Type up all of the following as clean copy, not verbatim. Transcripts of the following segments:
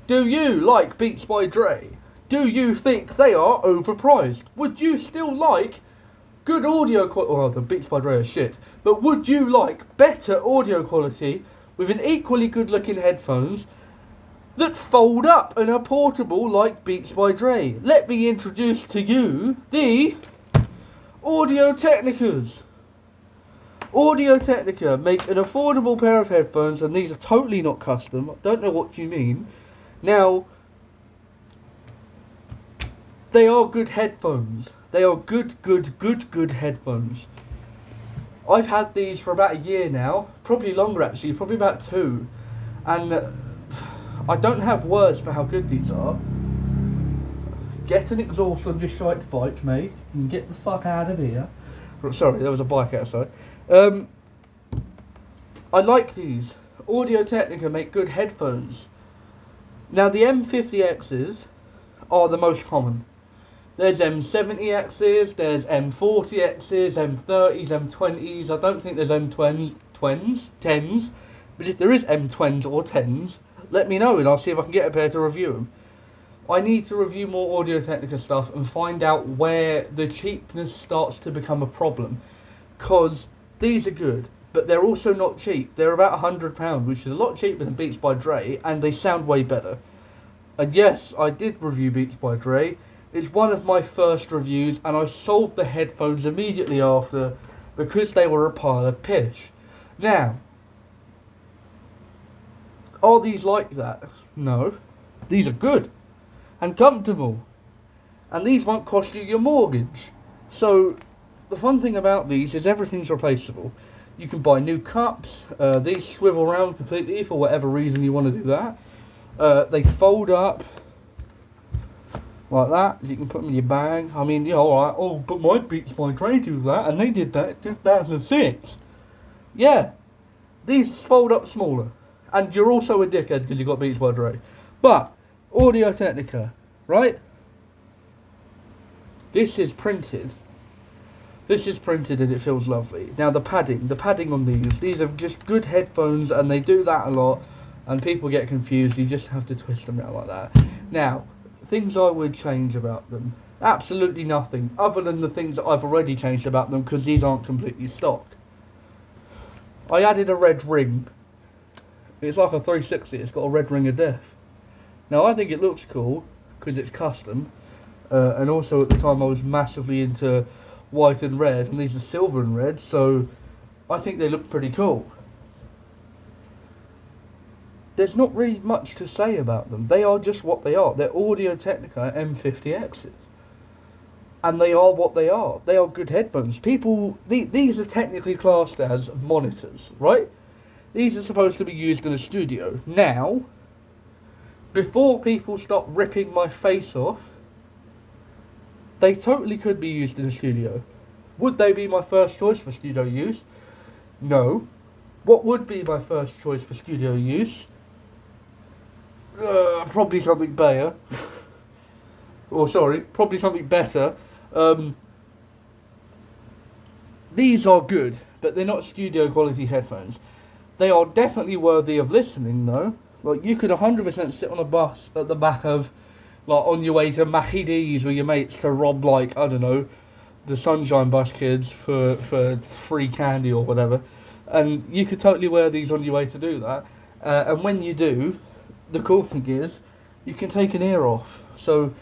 Do you like Beats by Dre? Do you think they are overpriced? Would you still like good audio quality? Well, the Beats by Dre are shit. But would you like better audio quality with an equally good looking headphones that fold up and are portable like Beats by Dre? Let me introduce to you the Audio Technicas. Audio Technica make an affordable pair of headphones, and these are totally not custom. I don't know what you mean. Now, they are good headphones. They are good headphones. I've had these for about a year now, probably longer actually, probably about 2. And I don't have words for how good these are. Get an exhaust on your shite bike, mate, and get the fuck out of here. Sorry, there was a bike outside. I like these. Audio Technica make good headphones. Now the M-50Xs are the most common. There's M-70Xs, there's M-40Xs, M-30s, M-20s. I don't think there's M-10s. But if there is M-20s or 10s, let me know and I'll see if I can get a pair to review them. I need to review more Audio Technica stuff and find out where the cheapness starts to become a problem. Because these are good, but they're also not cheap. They're about £100, which is a lot cheaper than Beats by Dre, and they sound way better. And yes, I did review Beats by Dre. It's one of my first reviews, and I sold the headphones immediately after because they were a pile of pish. Now, are these like that? No. These are good and comfortable, and these won't cost you your mortgage. So the fun thing about these is everything's replaceable. You can buy new cups. These swivel around completely for whatever reason you want to do that. They fold up like that, so you can put them in your bag. I mean, yeah, alright, oh, but my Beats by Dre do that, and they did that in 2006. Yeah, these fold up smaller, and you're also a dickhead because you got Beats by Dre. But Audio Technica, right? This is printed and it feels lovely. Now the padding on these are just good headphones, and they do that a lot, and people get confused. You just have to twist them out like that. Now, things I would change about them. Absolutely nothing, other than the things that I've already changed about them, because these aren't completely stock. I added a red ring. It's like a 360, it's got a red ring of death. Now I think it looks cool, because it's custom, and also at the time I was massively into white and red, and these are silver and red, so I think they look pretty cool. There's not really much to say about them. They are just what they are. They're Audio Technica M-50Xs. And they are what they are. They are good headphones. These are technically classed as monitors, right? These are supposed to be used in a studio. Now, before people stop ripping my face off, they totally could be used in a studio. Would they be my first choice for studio use? No. What would be my first choice for studio use? Probably something better. Probably something better. These are good, but they're not studio quality headphones. They are definitely worthy of listening though. Like, you could 100% sit on a bus at the back of, like, on your way to Mackie D's with your mates to rob, like, I don't know, the Sunshine Bus kids for free candy or whatever. And you could totally wear these on your way to do that. And when you do, the cool thing is, you can take an ear off. So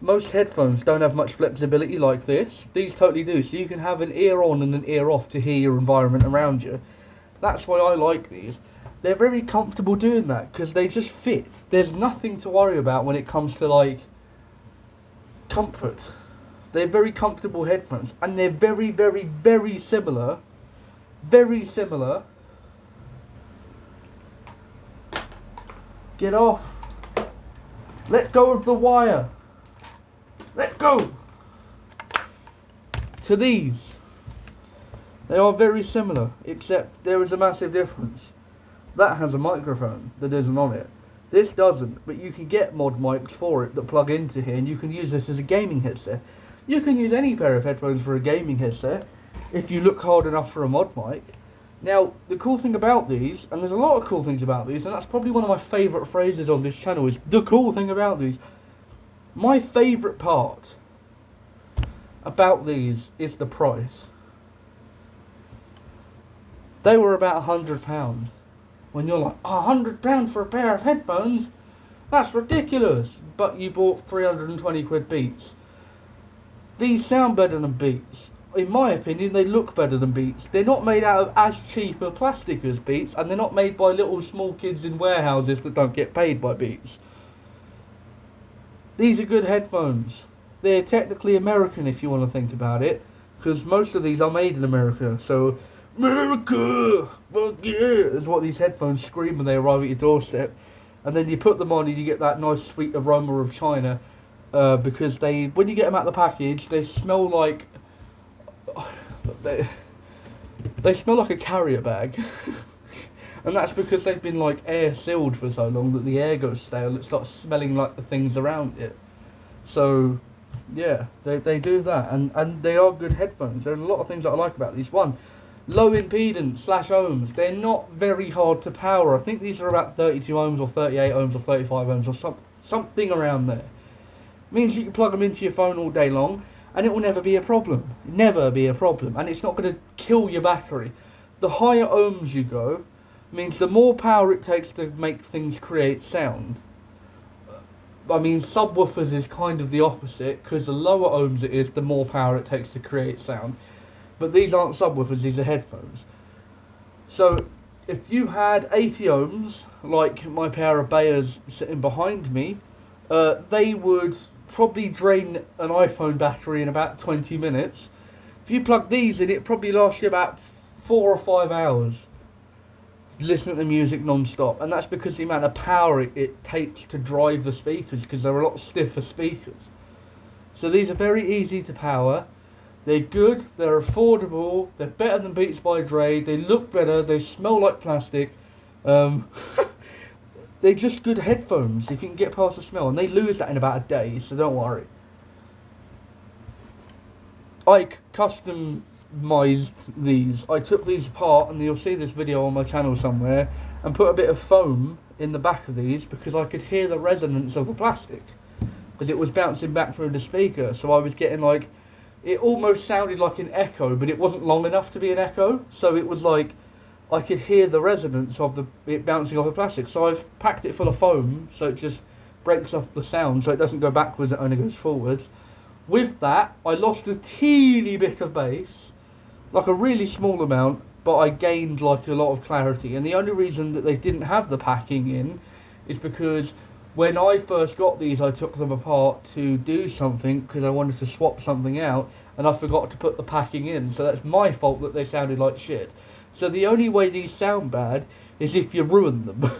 most headphones don't have much flexibility like this. These totally do. So you can have an ear on and an ear off to hear your environment around you. That's why I like these. They're very comfortable doing that because they just fit. There's nothing to worry about when it comes to, like, comfort. They're very comfortable headphones, and they're very, very, very similar. Very similar. Get off. Let go of the wire. Let go. To these. They are very similar, except there is a massive difference. That has a microphone that isn't on it. This doesn't, but you can get mod mics for it that plug into here, and you can use this as a gaming headset. You can use any pair of headphones for a gaming headset if you look hard enough for a mod mic. Now, the cool thing about these, and there's a lot of cool things about these, and that's probably one of my favourite phrases on this channel, is the cool thing about these. My favourite part about these is the price. They were about £100. When you're like, oh, £100 for a pair of headphones? That's ridiculous. But you bought 320 quid Beats. These sound better than Beats. In my opinion, they look better than Beats. They're not made out of as cheap a plastic as Beats, and they're not made by little small kids in warehouses that don't get paid by Beats. These are good headphones. They're technically American if you want to think about it, because most of these are made in America. So, America, fuck yeah, is what these headphones scream when they arrive at your doorstep. And then you put them on and you get that nice sweet aroma of China, because when you get them out of the package, they smell like... They smell like a carrier bag. And that's because they've been like air sealed for so long that the air goes stale. It starts smelling like the things around it. So yeah, they do that, and they are good headphones. There's a lot of things that I like about these. One, low impedance / ohms. They're not very hard to power. I think these are about 32 ohms or 38 ohms or 35 ohms or something around there. Means you can plug them into your phone all day long and it will never be a problem. Never be a problem. And it's not going to kill your battery. The higher ohms you go means the more power it takes to make things create sound. I mean, subwoofers is kind of the opposite, because the lower ohms it is, the more power it takes to create sound. But these aren't subwoofers, these are headphones. So, if you had 80 ohms, like my pair of Bayers sitting behind me, they would probably drain an iPhone battery in about 20 minutes. If you plug these in, it probably lasts you about 4 or 5 hours listening to music non-stop, and that's because the amount of power it takes to drive the speakers, because they're a lot stiffer speakers. So these are very easy to power. They're good, they're affordable, they're better than Beats by Dre, they look better, they smell like plastic. They're just good headphones if you can get past the smell, and they lose that in about a day, so don't worry. I customized these. I took these apart, and you'll see this video on my channel somewhere, and put a bit of foam in the back of these because I could hear the resonance of the plastic, because it was bouncing back through the speaker. So I was getting like, it almost sounded like an echo, but it wasn't long enough to be an echo, so it was like I could hear the resonance of it bouncing off the plastic. So I've packed it full of foam so it just breaks up the sound, so it doesn't go backwards, it only goes forwards. With that, I lost a teeny bit of bass, like a really small amount, but I gained like a lot of clarity. And the only reason that they didn't have the packing in is because when I first got these, I took them apart to do something because I wanted to swap something out, and I forgot to put the packing in. So that's my fault that they sounded like shit. So the only way these sound bad is if you ruin them.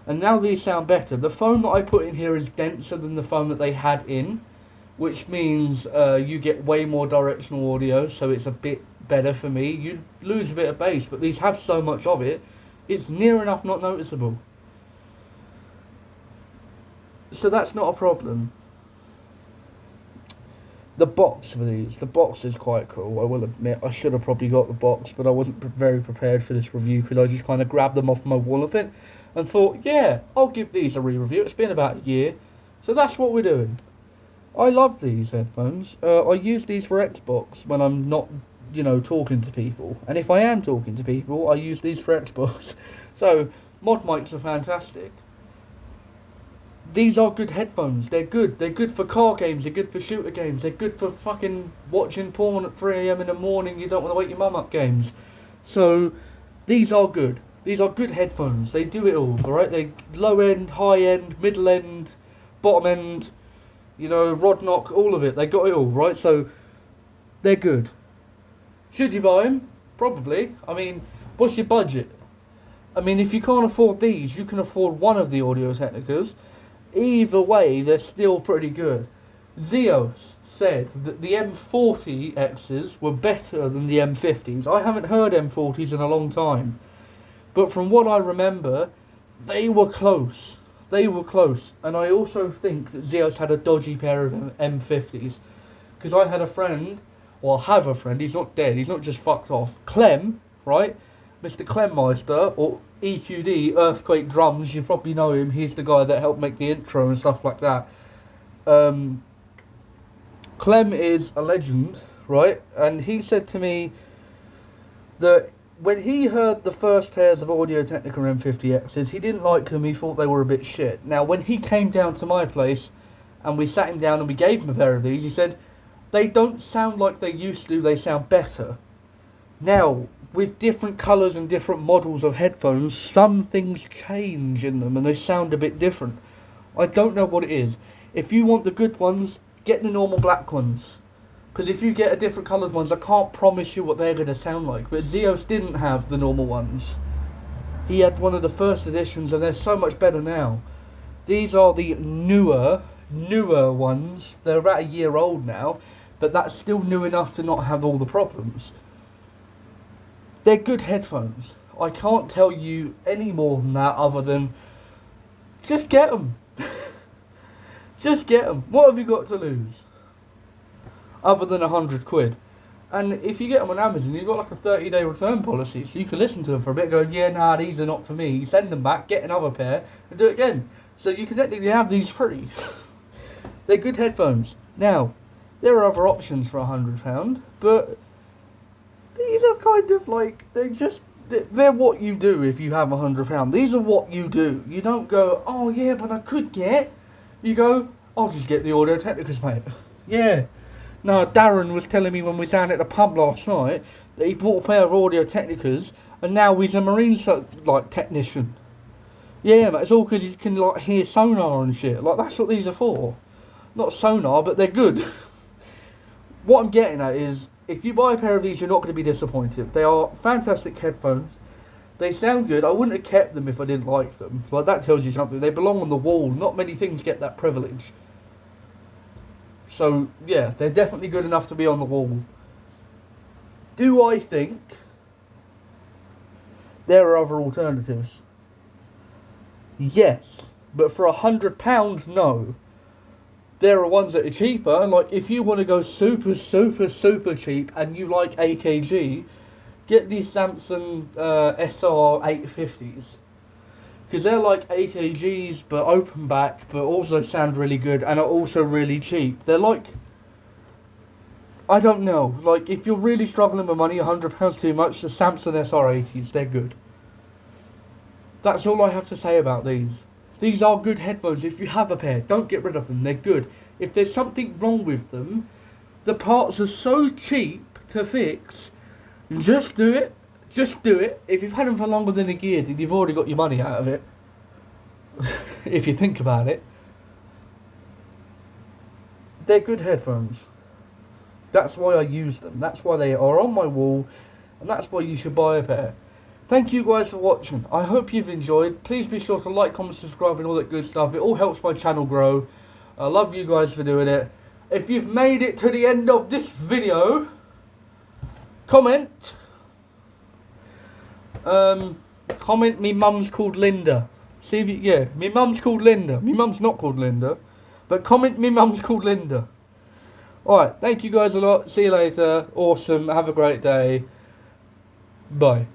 And now these sound better. The foam that I put in here is denser than the foam that they had in, which means you get way more directional audio, so it's a bit better for me. You lose a bit of bass, but these have so much of it, it's near enough not noticeable. So that's not a problem. The box for these, the box is quite cool, I will admit. I should have probably got the box, but I wasn't very prepared for this review, because I just kind of grabbed them off my wall of it and thought, yeah, I'll give these a re-review. It's been about a year, so that's what we're doing. I love these headphones. I use these for Xbox when I'm not, talking to people. And if I am talking to people, I use these for Xbox. So, mod mics are fantastic. These are good headphones. They're good. They're good for car games. They're good for shooter games. They're good for fucking watching porn at 3 AM in the morning. You don't want to wake your mum up games. So, these are good. These are good headphones. They do it all, alright? They low end, high end, middle end, bottom end, rod knock, all of it. They got it all, right? So, they're good. Should you buy them? Probably. I mean, what's your budget? I mean, if you can't afford these, you can afford one of the Audio-Technicas. Either way, they're still pretty good. Zeos said that the M-50Xs were better than the M-50s. I haven't heard M-40s in a long time. But from what I remember, they were close. They were close. And I also think that Zeos had a dodgy pair of M-50s. Because I had a friend, have a friend, he's not dead, he's not just fucked off. Clem, right? Mr. Klemmeister, or EQD, Earthquake Drums, you probably know him, he's the guy that helped make the intro and stuff like that. Clem is a legend, right? And he said to me that when he heard the first pairs of Audio-Technica M-50Xs, he didn't like them, he thought they were a bit shit. Now, when he came down to my place, and we sat him down and we gave him a pair of these, he said, they don't sound like they used to, they sound better. Now, with different colours and different models of headphones, some things change in them and they sound a bit different. I don't know what it is. If you want the good ones, get the normal black ones. Because if you get a different coloured ones, I can't promise you what they're going to sound like. But Zeos didn't have the normal ones. He had one of the first editions and they're so much better now. These are the newer ones. They're about a year old now, but that's still new enough to not have all the problems. They're good headphones. I can't tell you any more than that other than just get them. Just get them. What have you got to lose? Other than £100. And if you get them on Amazon, you've got like a 30-day return policy, so you can listen to them for a bit, go, yeah, nah, these are not for me. You send them back, get another pair, and do it again. So you can technically have these free. They're good headphones. Now, there are other options for £100, but these are kind of like, they're what you do if you have £100. These are what you do. You don't go, oh yeah, but I could get. You go, I'll just get the Audio-Technicas, mate. Yeah. No, Darren was telling me when we was down at the pub last night that he bought a pair of Audio-Technicas and now he's a marine technician. Yeah, mate, it's all because he can like hear sonar and shit. Like, that's what these are for. Not sonar, but they're good. What I'm getting at is, if you buy a pair of these, you're not going to be disappointed. They are fantastic headphones. They sound good. I wouldn't have kept them if I didn't like them. Like, that tells you something. They belong on the wall. Not many things get that privilege. So, yeah, they're definitely good enough to be on the wall. Do I think there are other alternatives? Yes. But for £100, no. There are ones that are cheaper. Like, if you want to go super cheap and you like AKG, get these Samsung SR850s. Because they're like AKGs, but open back, but also sound really good, and are also really cheap. They're like, I don't know, like, if you're really struggling with money, £100 too much, the Samsung SR80s, they're good. That's all I have to say about these. These are good headphones. If you have a pair, don't get rid of them, they're good. If there's something wrong with them, the parts are so cheap to fix, just do it. Just do it. If you've had them for longer than a year, then you've already got your money out of it. If you think about it. They're good headphones. That's why I use them. That's why they are on my wall. And that's why you should buy a pair. Thank you guys for watching. I hope you've enjoyed. Please be sure to like, comment, subscribe and all that good stuff. It all helps my channel grow. I love you guys for doing it. If you've made it to the end of this video, comment. Comment me mum's called Linda. See if you, yeah, me mum's called Linda. Me mum's not called Linda. But comment me mum's called Linda. Alright, thank you guys a lot. See you later. Awesome. Have a great day. Bye.